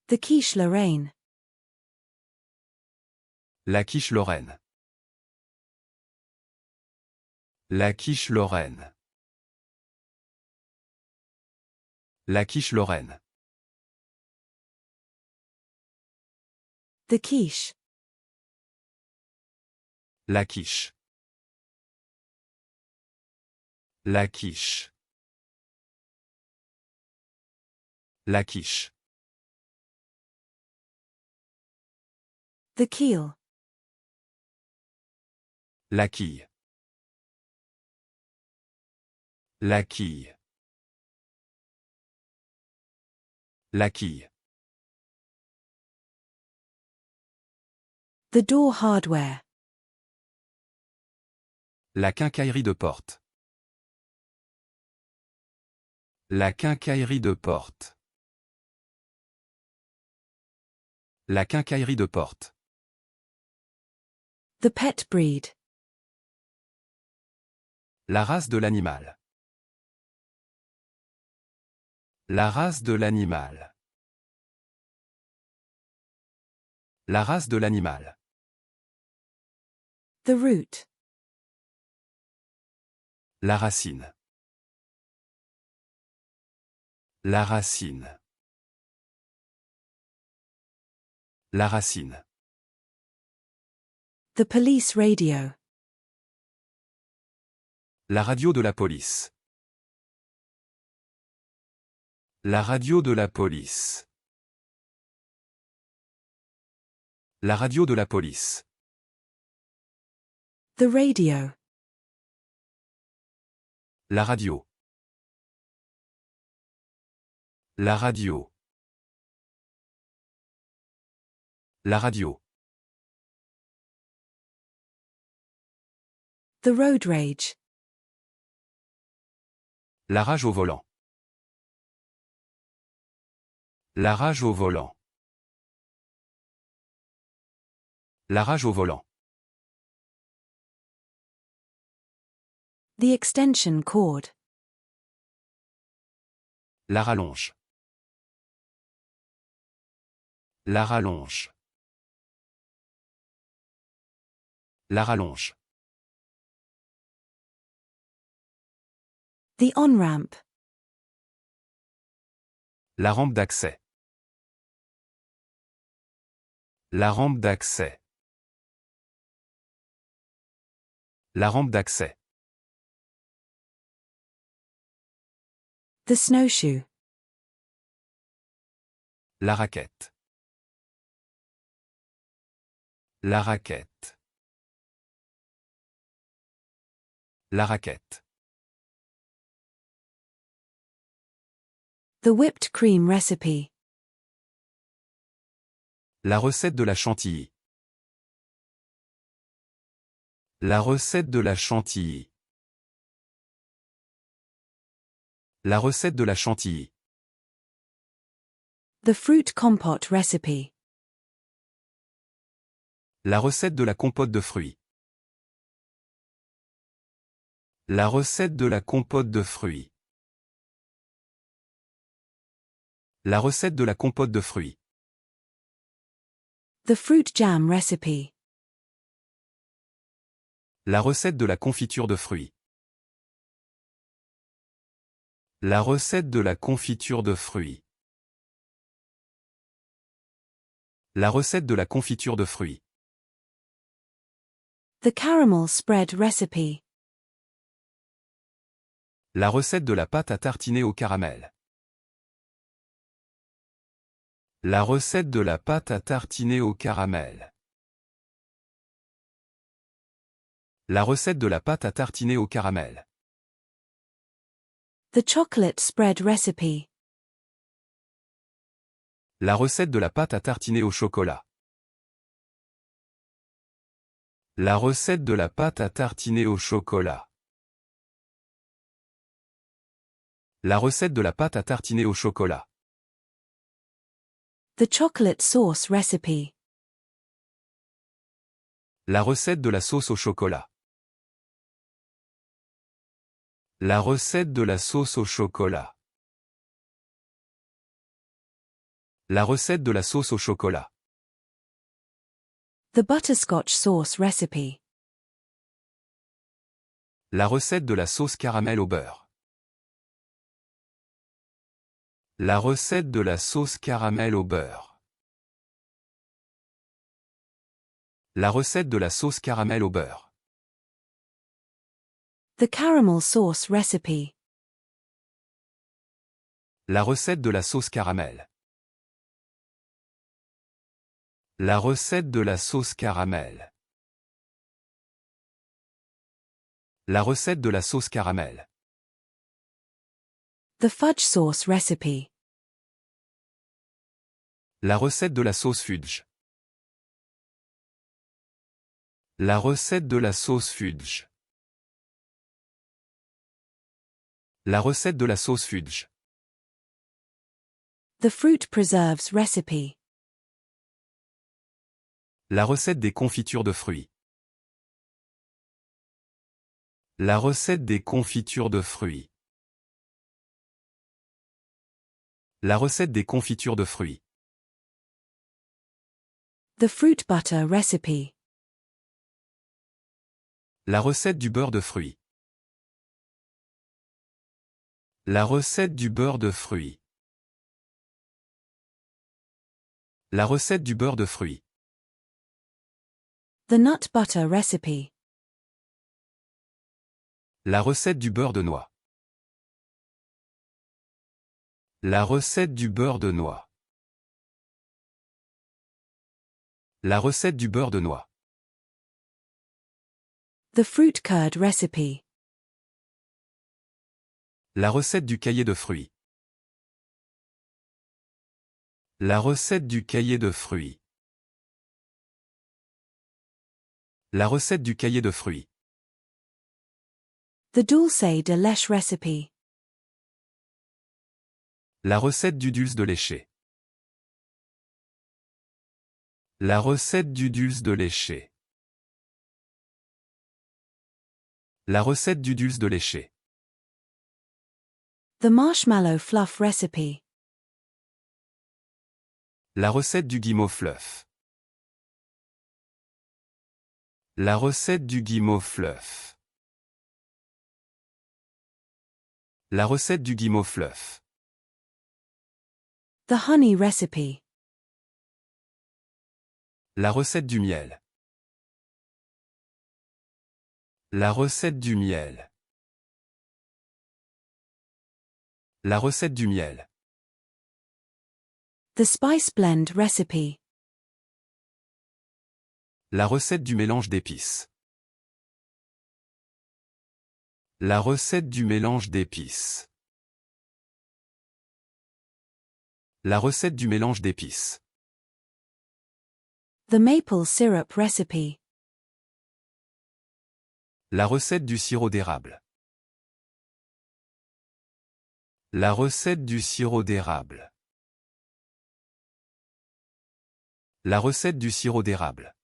The quiche Lorraine. La quiche Lorraine. La quiche Lorraine. La quiche Lorraine. The quiche. La quiche. La quiche. La quiche. The keel. La quille. La quille. La quille. The door hardware. La quincaillerie de porte. La quincaillerie de porte. La quincaillerie de porte. The pet breed. La race de l'animal. La race de l'animal. La race de l'animal. The root. La racine. La racine. La racine. The police radio. La radio de la police. La radio de la police. La radio de la police. The radio. La radio. La radio. La radio. The road rage. La rage au volant. La rage au volant. La rage au volant. The extension cord. La rallonge. La rallonge. La rallonge. The on-ramp. La rampe d'accès. La rampe d'accès. La rampe d'accès. The snowshoe. La raquette. La raquette. La raquette. The whipped cream recipe. La recette de la chantilly. La recette de la chantilly. La recette de la chantilly. The fruit compote recipe. La recette de la compote de fruits. La recette de la compote de fruits. La recette de la compote de fruits. The fruit jam recipe. La recette de la confiture de fruits. La recette de la confiture de fruits. La recette de la confiture de fruits. The caramel spread recipe. La recette de la pâte à tartiner au caramel. La recette de la pâte à tartiner au caramel. La recette de la pâte à tartiner au caramel. The chocolate spread recipe. La recette de la pâte à tartiner au chocolat. La recette de la pâte à tartiner au chocolat. La recette de la pâte à tartiner au chocolat. The chocolate sauce recipe. La recette de la sauce au chocolat. La recette de la sauce au chocolat. La recette de la sauce au chocolat. The butterscotch sauce recipe. La recette de la sauce caramel au beurre. La recette de la sauce caramel au beurre. La recette de la sauce caramel au beurre. The caramel sauce recipe. La recette de la sauce caramel. La recette de la sauce caramel. La recette de la sauce caramel. The fudge sauce recipe. La recette de la sauce fudge. La recette de la sauce fudge. La recette de la sauce fudge. The fruit preserves recipe. La recette des confitures de fruits. La recette des confitures de fruits. La recette des confitures de fruits. The fruit butter recipe. La recette du beurre de fruits. La recette du beurre de fruits. La recette du beurre de fruits. The nut butter recipe. La recette du beurre de noix. La recette du beurre de noix. La recette du beurre de noix. The fruit curd recipe. La recette du cahier de fruits. La recette du cahier de fruits. La recette du cahier de fruits. The dulce de leche recipe. La recette du dulce de léché. La recette du dulce de léché. La recette du dulce de léché. The marshmallow fluff recipe. La recette du guimauve fluff. La recette du guimauve fluff. La recette du guimauve fluff. The honey recipe. La recette du miel. La recette du miel. La recette du miel. The spice blend recipe. La recette du mélange d'épices. La recette du mélange d'épices. La recette du mélange d'épices. The maple syrup recipe. La recette du sirop d'érable. La recette du sirop d'érable. La recette du sirop d'érable.